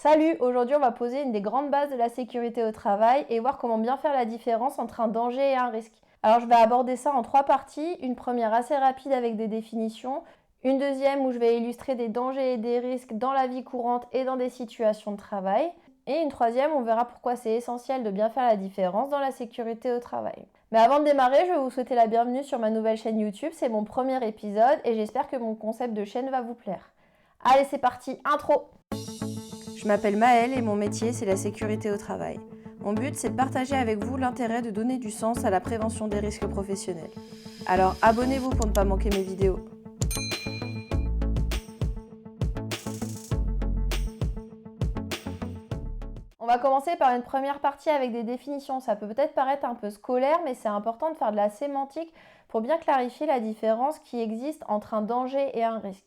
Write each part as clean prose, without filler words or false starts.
Salut, aujourd'hui on va poser une des grandes bases de la sécurité au travail et voir comment bien faire la différence entre un danger et un risque. Alors je vais aborder ça en 3 parties, une première assez rapide avec des définitions, une deuxième où je vais illustrer des dangers et des risques dans la vie courante et dans des situations de travail, et une troisième, on verra pourquoi c'est essentiel de bien faire la différence dans la sécurité au travail. Mais avant de démarrer, je vais vous souhaiter la bienvenue sur ma nouvelle chaîne YouTube, c'est mon premier épisode et j'espère que mon concept de chaîne va vous plaire. Allez, c'est parti, intro! Je m'appelle Maëlle et mon métier, c'est la sécurité au travail. Mon but, c'est de partager avec vous l'intérêt de donner du sens à la prévention des risques professionnels. Alors abonnez-vous pour ne pas manquer mes vidéos. On va commencer par une première partie avec des définitions. Ça peut peut-être paraître un peu scolaire, mais c'est important de faire de la sémantique pour bien clarifier la différence qui existe entre un danger et un risque.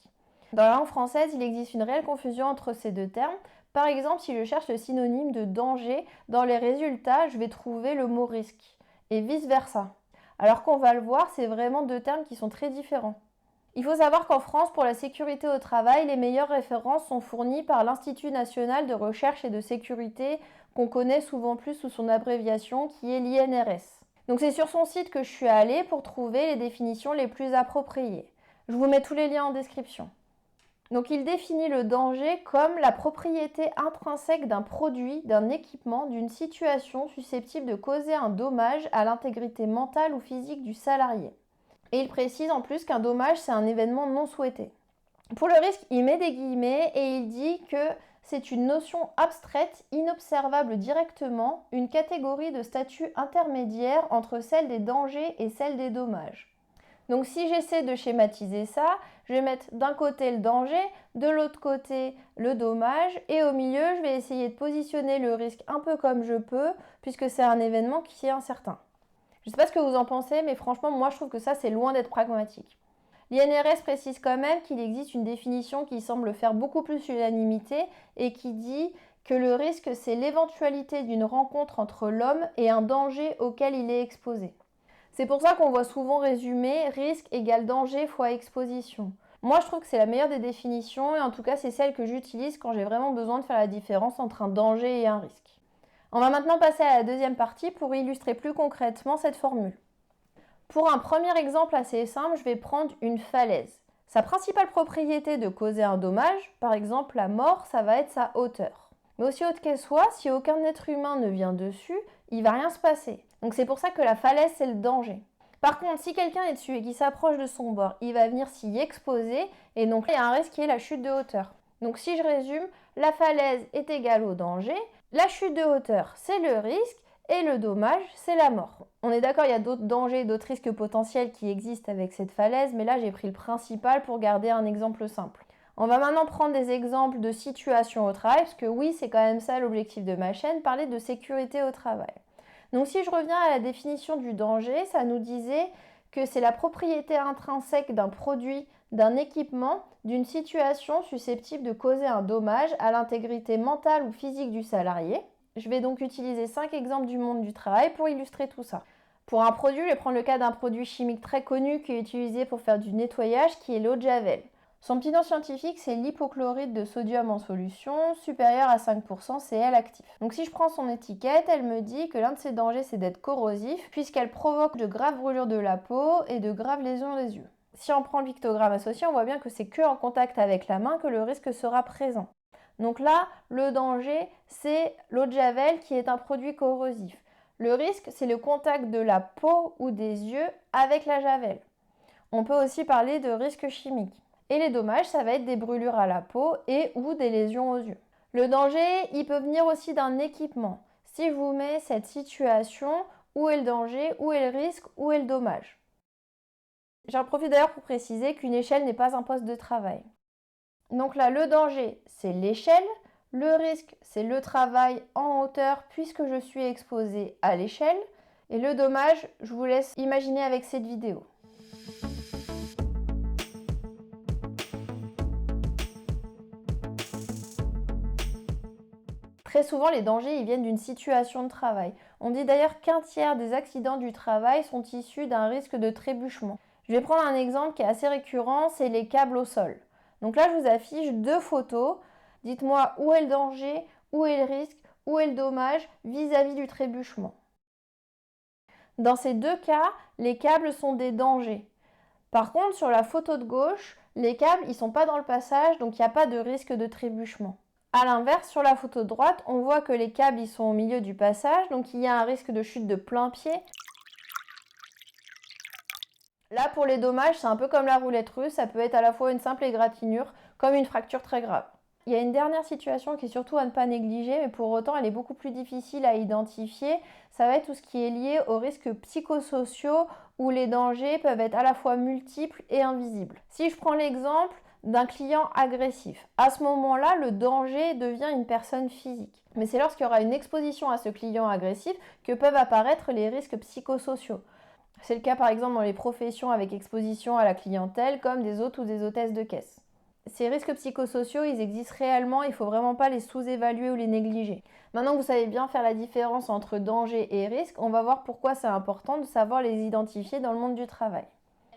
Dans la langue française, il existe une réelle confusion entre ces deux termes. Par exemple, si je cherche le synonyme de danger, dans les résultats, je vais trouver le mot risque et vice-versa. Alors qu'on va le voir, c'est vraiment deux termes qui sont très différents. Il faut savoir qu'en France, pour la sécurité au travail, les meilleures références sont fournies par l'Institut national de recherche et de sécurité, qu'on connaît souvent plus sous son abréviation, qui est l'INRS. Donc c'est sur son site que je suis allée pour trouver les définitions les plus appropriées. Je vous mets tous les liens en description. Donc il définit le danger comme la propriété intrinsèque d'un produit, d'un équipement, d'une situation susceptible de causer un dommage à l'intégrité mentale ou physique du salarié. Et il précise en plus qu'un dommage, c'est un événement non souhaité. Pour le risque, il met des guillemets et il dit que c'est une notion abstraite, inobservable directement, une catégorie de statut intermédiaire entre celle des dangers et celle des dommages. Donc si j'essaie de schématiser ça, je vais mettre d'un côté le danger, de l'autre côté le dommage, et au milieu, je vais essayer de positionner le risque un peu comme je peux, puisque c'est un événement qui est incertain. Je ne sais pas ce que vous en pensez, mais franchement, moi je trouve que ça, c'est loin d'être pragmatique. L'INRS précise quand même qu'il existe une définition qui semble faire beaucoup plus l'unanimité et qui dit que le risque, c'est l'éventualité d'une rencontre entre l'homme et un danger auquel il est exposé. C'est pour ça qu'on voit souvent résumé risque égale danger fois exposition. Moi, je trouve que c'est la meilleure des définitions et en tout cas, c'est celle que j'utilise quand j'ai vraiment besoin de faire la différence entre un danger et un risque. On va maintenant passer à la deuxième partie pour illustrer plus concrètement cette formule. Pour un premier exemple assez simple, je vais prendre une falaise. Sa principale propriété de causer un dommage, par exemple la mort, ça va être sa hauteur. Mais aussi haute qu'elle soit, si aucun être humain ne vient dessus, il va rien se passer. Donc c'est pour ça que la falaise, c'est le danger. Par contre, si quelqu'un est dessus et qu'il s'approche de son bord, il va venir s'y exposer et donc il y a un risque qui est la chute de hauteur. Donc si je résume, la falaise est égale au danger, la chute de hauteur, c'est le risque et le dommage, c'est la mort. On est d'accord, il y a d'autres dangers, d'autres risques potentiels qui existent avec cette falaise, mais là j'ai pris le principal pour garder un exemple simple. On va maintenant prendre des exemples de situations au travail, parce que oui, c'est quand même ça l'objectif de ma chaîne, parler de sécurité au travail. Donc si je reviens à la définition du danger, ça nous disait que c'est la propriété intrinsèque d'un produit, d'un équipement, d'une situation susceptible de causer un dommage à l'intégrité mentale ou physique du salarié. Je vais donc utiliser 5 exemples du monde du travail pour illustrer tout ça. Pour un produit, je vais prendre le cas d'un produit chimique très connu qui est utilisé pour faire du nettoyage, qui est l'eau de Javel. Son petit nom scientifique, c'est l'hypochlorite de sodium en solution, supérieur à 5% Cl actif. Donc si je prends son étiquette, elle me dit que l'un de ses dangers, c'est d'être corrosif, puisqu'elle provoque de graves brûlures de la peau et de graves lésions des yeux. Si on prend le pictogramme associé, on voit bien que c'est que en contact avec la main que le risque sera présent. Donc là, le danger, c'est l'eau de Javel qui est un produit corrosif. Le risque, c'est le contact de la peau ou des yeux avec la javel. On peut aussi parler de risque chimique. Et les dommages, ça va être des brûlures à la peau et ou des lésions aux yeux. Le danger, il peut venir aussi d'un équipement. Si je vous mets cette situation, où est le danger, où est le risque, où est le dommage? J'en profite d'ailleurs pour préciser qu'une échelle n'est pas un poste de travail. Donc là, le danger, c'est l'échelle. Le risque, c'est le travail en hauteur puisque je suis exposé à l'échelle. Et le dommage, je vous laisse imaginer avec cette vidéo. Très souvent, les dangers ils viennent d'une situation de travail. On dit d'ailleurs qu'un tiers des accidents du travail sont issus d'un risque de trébuchement. Je vais prendre un exemple qui est assez récurrent, c'est les câbles au sol. Donc là, je vous affiche 2 photos Dites-moi où est le danger, où est le risque, où est le dommage vis-à-vis du trébuchement. Dans ces deux cas, les câbles sont des dangers. Par contre, sur la photo de gauche, les câbles ils sont pas dans le passage, donc il n'y a pas de risque de trébuchement. A l'inverse, sur la photo de droite, on voit que les câbles ils sont au milieu du passage, donc il y a un risque de chute de plein pied. Là, pour les dommages, c'est un peu comme la roulette russe, ça peut être à la fois une simple égratignure, comme une fracture très grave. Il y a une dernière situation qui est surtout à ne pas négliger, mais pour autant elle est beaucoup plus difficile à identifier. Ça va être tout ce qui est lié aux risques psychosociaux où les dangers peuvent être à la fois multiples et invisibles. Si je prends l'exemple d'un client agressif, à ce moment-là, le danger devient une personne physique. Mais c'est lorsqu'il y aura une exposition à ce client agressif que peuvent apparaître les risques psychosociaux. C'est le cas par exemple dans les professions avec exposition à la clientèle comme des hôtes ou des hôtesses de caisse. Ces risques psychosociaux, ils existent réellement, il ne faut vraiment pas les sous-évaluer ou les négliger. Maintenant que vous savez bien faire la différence entre danger et risque, on va voir pourquoi c'est important de savoir les identifier dans le monde du travail.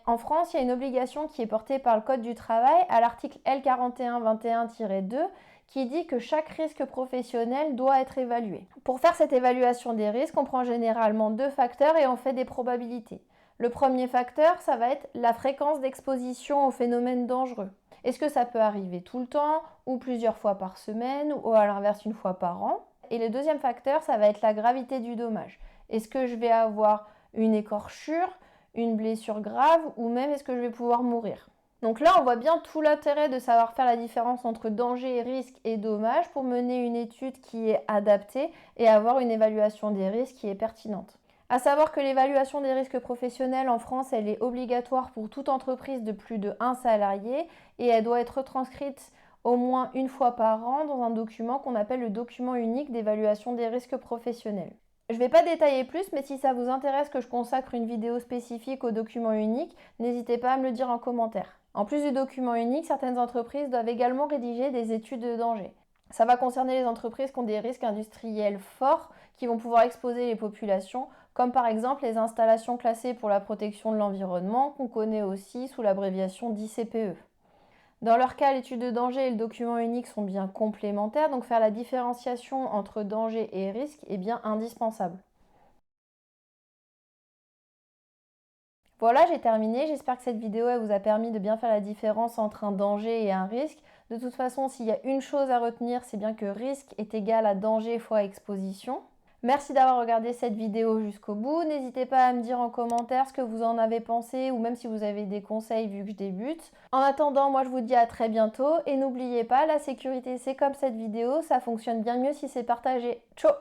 En France, il y a une obligation qui est portée par le Code du travail à l'article L4121-2 qui dit que chaque risque professionnel doit être évalué. Pour faire cette évaluation des risques, on prend généralement deux facteurs et on fait des probabilités. Le premier facteur, ça va être la fréquence d'exposition aux phénomènes dangereux. Est-ce que ça peut arriver tout le temps ou plusieurs fois par semaine ou à l'inverse une fois par an? Et le deuxième facteur, ça va être la gravité du dommage. Est-ce que je vais avoir une écorchure, une blessure grave ou même est-ce que je vais pouvoir mourir? Donc là, on voit bien tout l'intérêt de savoir faire la différence entre danger, risque et dommage pour mener une étude qui est adaptée et avoir une évaluation des risques qui est pertinente. À savoir que l'évaluation des risques professionnels en France, elle est obligatoire pour toute entreprise de plus de 1 salarié et elle doit être retranscrite au moins une fois par an dans un document qu'on appelle le document unique d'évaluation des risques professionnels. Je ne vais pas détailler plus, mais si ça vous intéresse que je consacre une vidéo spécifique au document unique, n'hésitez pas à me le dire en commentaire. En plus du document unique, certaines entreprises doivent également rédiger des études de danger. Ça va concerner les entreprises qui ont des risques industriels forts qui vont pouvoir exposer les populations, comme par exemple les installations classées pour la protection de l'environnement, qu'on connaît aussi sous l'abréviation d'ICPE. Dans leur cas, l'étude de danger et le document unique sont bien complémentaires, donc faire la différenciation entre danger et risque est bien indispensable. Voilà, j'ai terminé. J'espère que cette vidéo elle vous a permis de bien faire la différence entre un danger et un risque. De toute façon, s'il y a une chose à retenir, c'est bien que risque est égal à danger fois exposition. Merci d'avoir regardé cette vidéo jusqu'au bout. N'hésitez pas à me dire en commentaire ce que vous en avez pensé ou même si vous avez des conseils vu que je débute. En attendant, moi je vous dis à très bientôt et n'oubliez pas, la sécurité c'est comme cette vidéo, ça fonctionne bien mieux si c'est partagé. Ciao!